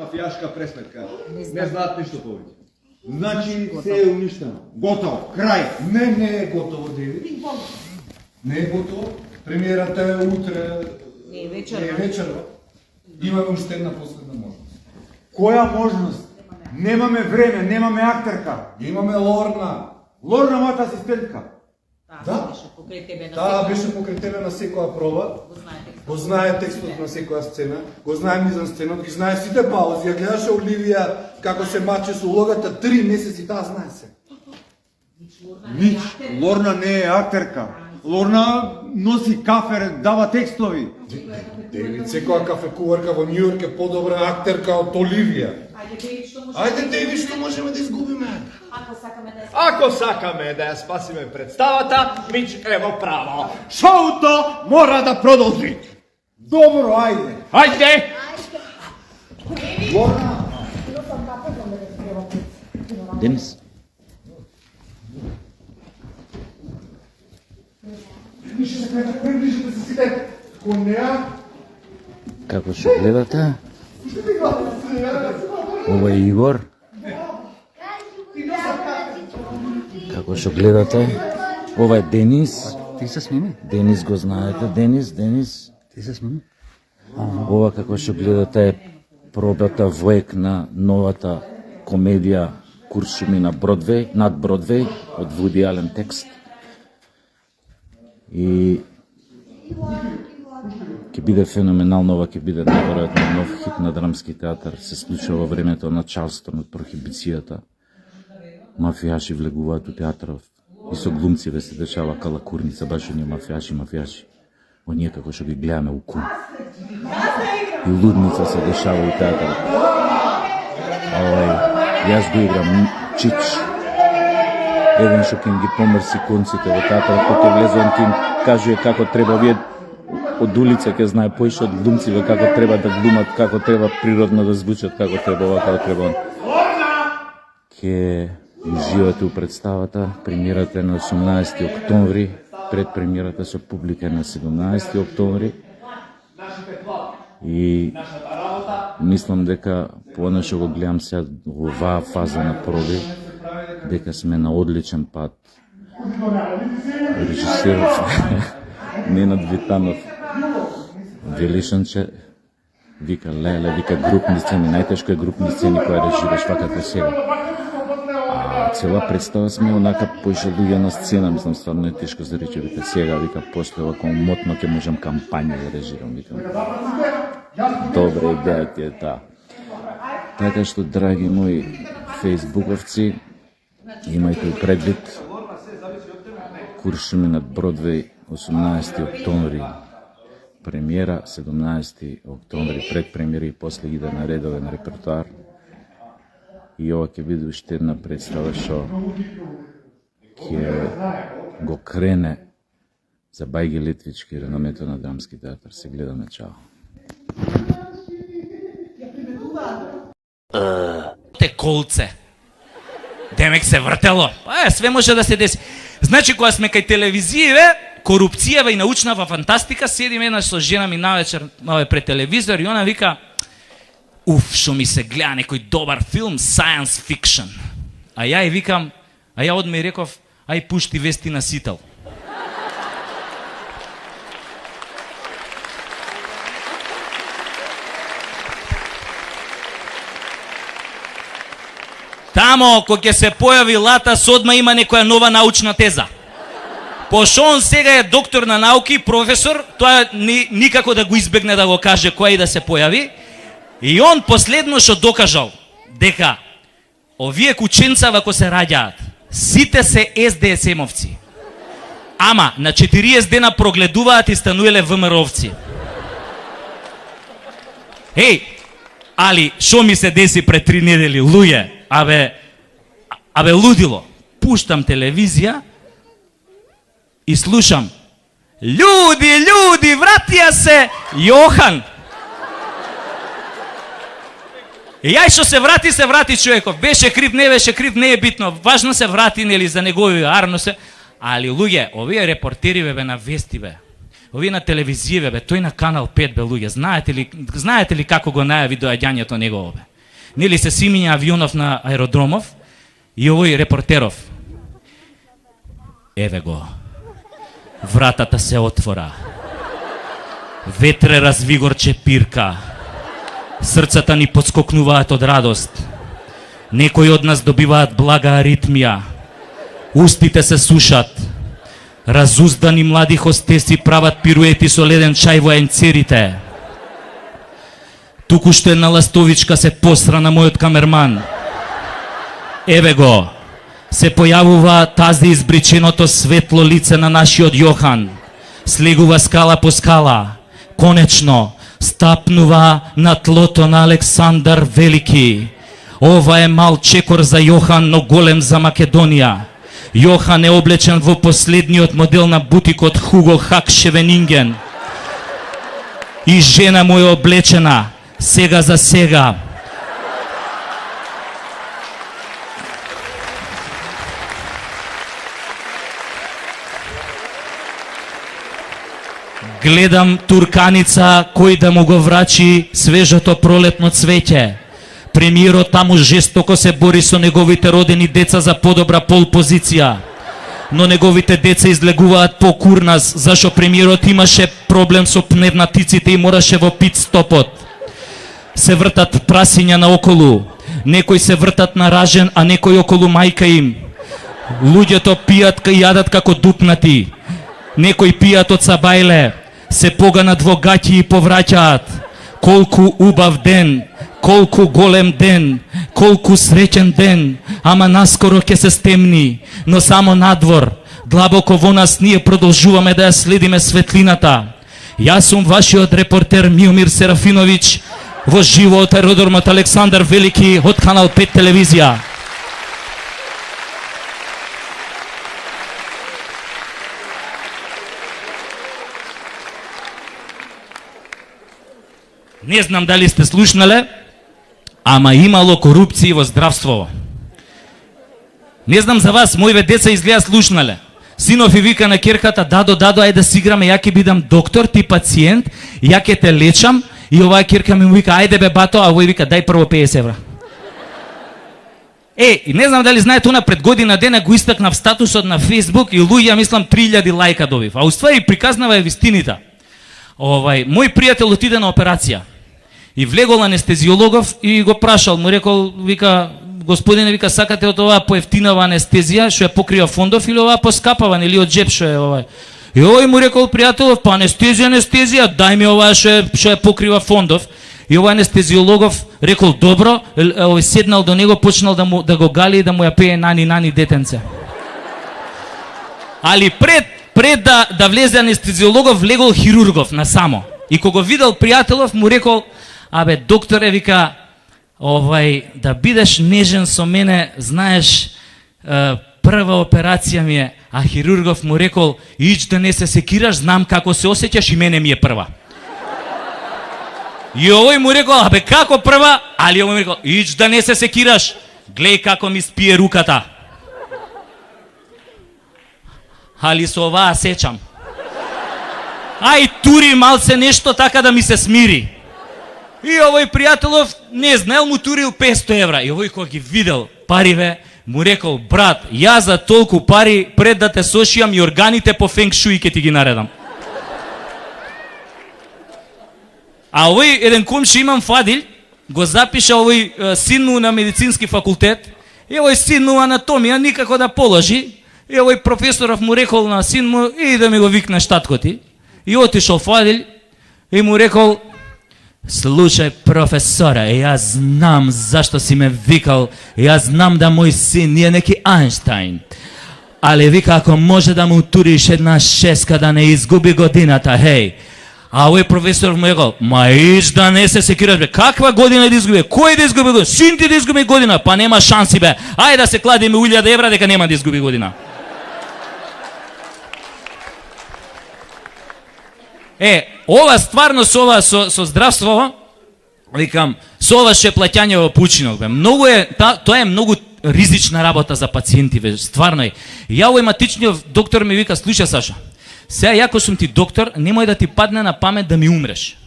мафијашка пресметка. Не знаат ништо повеќе. Значи се е уништено. Готово, крај. Не е готово, Деви. Не е готово. Премиерата е утре. Не е вечерва. Имаме уште една последна можност. Која можност? Немаме време, немаме актерка. Имаме Лорна. Лорна, мојата асистентка. Да? Беше покрај тебе на секоја проба. Го знае текстот на секоја сцена, го знае мизансценот, ги знае сите паузи. Ја гледаше Оливија како се мачи со улогата 3 месеци, таа знае се. Нич, Лорна не е актерка. Лорна носи кафе, дава текстови. Девид, секоја кафекуварка во Њујорк е подобра актерка од Оливија. Ајде, Деви, што можеме да изгубиме? Ако сакаме да ја спасиме представата, Мич ево право. Шоуто мора да продолжи. Добро, ајде. Ајде! Лорна. Денис. Приближите се сите кон неа. Како што гледате? Ова е Игор. Како што гледате? Ова е Денис. Ти се смени? Денис го знаете. Денис. Ти се смени? Ова како што гледате е пробата воек на новата комедија Куршуми на Бродвеј, над Бродвеј, од Вуди Ален текст. И ќе биде феноменално, ова ќе биде најверојатно нов хит на драмски театар. Се случува во времето на Чарлстон од прохибицијата. Мафијаши влегуваат у театарот и со глумциве се дешава калакурница, баш оние мафијаши. Оние како што ги гледаме у кун. И лудница се дешава у театарот. Јас го играм Чич. Еден што ќе ги помрси конците во театарот, кој ќе влезе, он ќе им кажува како треба, овие од улица ќе знае поише од глумциве како треба да глумат, како треба природно да звучат, како треба ова, како треба он. Ќе уживате у представата, премиерата на 18 октомври, пред премиерата со публика на 17 октомври. И мислам дека по оно што го гледам сега во оваа фаза на проби, дека сме на одличен пат. Режисерот Ненад Витанов Велишанче вика леле, вика групни сцени, најтешко е групни сцени која режираш вака сега. Цела представа сме онака поише луѓе на сцена, мислам стварно е тешко за рече, вика сега, вика после овако мотно ќе можам кампања да режирам, вика. Добра идеја ти е таа. Така што, драги мои фейсбуковци, имајте предвид Куршуми над Бродвеј 18 октомври, премиера 17 октомври, предпремиера и после иде на редовен репертуар. И ова ќе биде уште една представа што ќе го крене за Бајге Летвички реномето на драмски театар. Се гледаме, чао. Те колце. Демек се вртело. Све може да се деси. Значи, кога сме кај телевизије, корупцијава и научнава фантастика, седиме еднаш со жена ми навечер пред телевизор и она вика: уф, што ми се гледа некој добар филм, science fiction. А ја и викам, а ја одме и реков, ај пушти вести на Сител. Тамо, кој ќе се појави Латас, одма има некоја нова научна теза. Пошто он сега е доктор на науки, професор, тоа никако да го избегне да го каже која и да се појави. И он последно што докажал, дека овие кученца вако се раѓаат, сите се СДСМовци. Ама на 40 дена прогледуваат и стануеле ВМРО-вци. Еј, али што ми се деси пред 3 недели, луѓе? Абе лудило. Пуштам телевизија и слушам: Људи, вратија се Јохан. И јај што се врати човеков. Беше крив, не е битно. Важно се врати, нели, за негови арносе. Али луѓе, овие репортери бе на вести бе. Овие на телевизија бе, тој на Канал 5 бе, луѓе. Знаете ли како го најави доаѓањето негово бе? Нели се симиња авионов на аеродромов и овој репортеров. Еве го. Вратата се отвора. Ветре развигорче пирка. Срцата ни подскокнуваат од радост. Некои од нас добиваат блага аритмија. Устите се сушат. Разуздани млади хостеси прават пируети со леден чај во енцерите. Туку што една ластовичка се посра на мојот камерман. Еве го. Се појавува тази избриченото светло лице на нашиот Јохан. Слегува скала по скала. Конечно, стапнува на тлото на Александар Велики. Ова е мал чекор за Јохан, но голем за Македонија. Јохан е облечен во последниот модел на бутикот Хуго Хак Шевенинген. И жена му е облечена, сега за сега. Гледам турканица кој да му го врачи свежото пролетно цвеќе. Премиерот таму жестоко се бори со неговите родени деца за подобра полпозиција. Но неговите деца излегуваат по курнас, зашо премиерот имаше проблем со пневматиците и мораше во пит стопот. Се вртат прасиња наоколу. Некои се вртат на ражен, а некои околу мајка им. Луѓето пијат и јадат како дупнати. Некои пијат од сабајле, се поганат во гаќи и повраќаат. Колку убав ден, колку голем ден, колку среќен ден, ама наскоро ќе се стемни, но само надвор, длабоко во нас ние продолжуваме да ја следиме светлината. Јас сум вашиот репортер Миомир Серафиновиќ, во живо од аеродромот Александар Велики од Канал 5 телевизија. Не знам дали сте слушнале, ама имало корупција во здравството. Не знам за вас, моите деца изгледа слушнале. Синов и вика на керката, дадо, ајде да си играме, ја ќе бидам доктор, ти пациент, ја ќе те лечам, и оваа керка ми му вика, ајде бе бато, а овој вика, дај прво 50 евра. И не знам дали знаете, она пред година дена го истакнав статусот на Facebook и луѓе, мислам, 3000 лајка добив. А уствари приказнава е вистината. Мој пријател отиде на операција и влегол анестезиологов и го прашал, му рекол, вика, господине, вика, сакате од оваа поевтинава анестезија, што ја покрива фондов, или оваа поскапава, или од джеб што е овај? И овој му рекол, пријателов, па анестезија, дај ми оваа што ја покрива фондов. И овој анестезиологов рекол, добро, седнал до него, почнал да го гали и да му ја пее нани детенце. Али пред да влезе анестезиологов, влегол хирургов насамо. И кога го видел пријателов, му рекол, абе, докторе, вика, да бидеш нежен со мене, знаеш, прва операција ми е, а хирургов му рекол, ич да не се секираш, знам како се осеќаш и мене ми е прва. И овој му рекол, абе, како прва? Али овој му рекол, ич да не се секираш, глеј како ми спие руката. Али со оваа сечам. Ај, тури малце нешто така да ми се смири. И овој пријателов не знаел, му турил 500 евра. И овој кога ги видел париве, му рекол, брат, ја за толку пари пред да те сошијам и органите по фенг шуи ке ти ги наредам. А овој еден комши имам Фадил, го запиша овој син му на медицински факултет, и овој син му анатомија никако да положи, и овој професоров му рекол на син му, и да ми го викнеш татко ти. И отишол Фадил и му рекол, слушај професора, јас знам зашто си ме викал, јас знам да мој син е неки Ајнштајн. Али вика, ако може да му туриш една шеска да не изгуби годината, хеј. А овој професор му рекол, ма иш да не се секираш, бе, каква година да изгуби? Кој да изгуби година? Син ти да изгуби година? Па нема шанси, бе. Ајде да се кладиме 1000 евра дека нема да изгуби година. Ова стварно со здравство, викам, со ова ше плаќање во пучинок, бе. Многу тоа е многу ризична работа за пациенти, бе, стварно е. Ја овој матичниот доктор ми вика, слушај Саша, сега јако сум ти доктор, немој да ти падне на памет да ми умреш.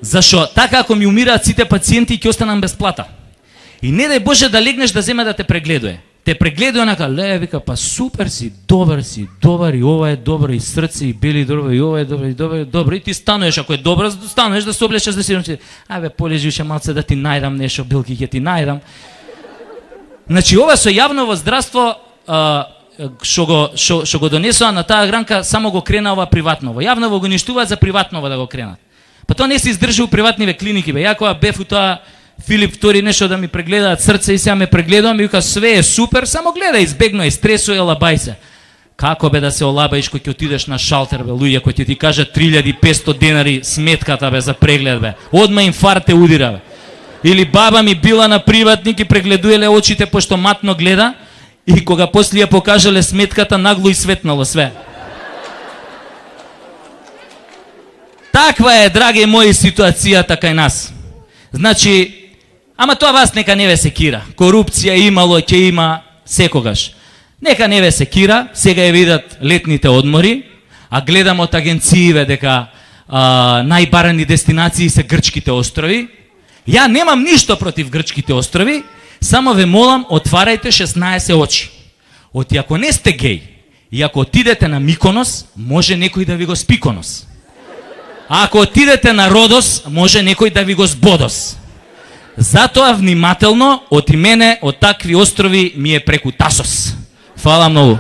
Зашо така ако ми умираат сите пациенти ќе останам без плата. И не дај Боже да легнеш да зема да те прегледува. Те прегледува онака, вика, па супер си, добар и ова е добро и срце и бели добро и ова е добро и ти стануваш, ако е добро, стануваш да се облечеш да си абе полежи уште малце да ти најдам нешто, билки ќе ти најдам. Значи ова со јавново здравство што го донесоа на таа гранка само го кренава приватново. Јавново го ништуваат за приватново да го кренат. Па тоа не се издржи у приватниве клиники бе. Ја кога бев у тоа Филип II нешто да ми прегледаат срце и сега ме прегледувам и вика све е супер, само гледај, избегнувај стресуј, лабај се. Како бе да се олабаиш кога ќе отидеш на шалтер бе, луѓе кои ќе ти кажат 3500 денари сметката бе за преглед бе. Одма инфаркт те удира бе. Или баба ми била на приватник и прегледуеле очите пошто матно гледа и кога после ја покажале сметката нагло и светнало све. Таква е, драги мои, ситуацијата кај нас. Значи, ама тоа вас нека не ве секира. Корупција имало, ќе има секогаш. Нека не ве секира, сега ја видат летните одмори, а гледам од агенциите дека најбарани дестинации се грчките острови. Ја немам ништо против грчките острови, само ве молам, отварајте 16 очи. Оти ако не сте геј и ако отидете на Миконос, може некој да ви го спиконос. А ако отидете на Родос, може некој да ви го збодос. Затоа внимателно, од мене, од такви острови ми е преку Тасос. Фала многу.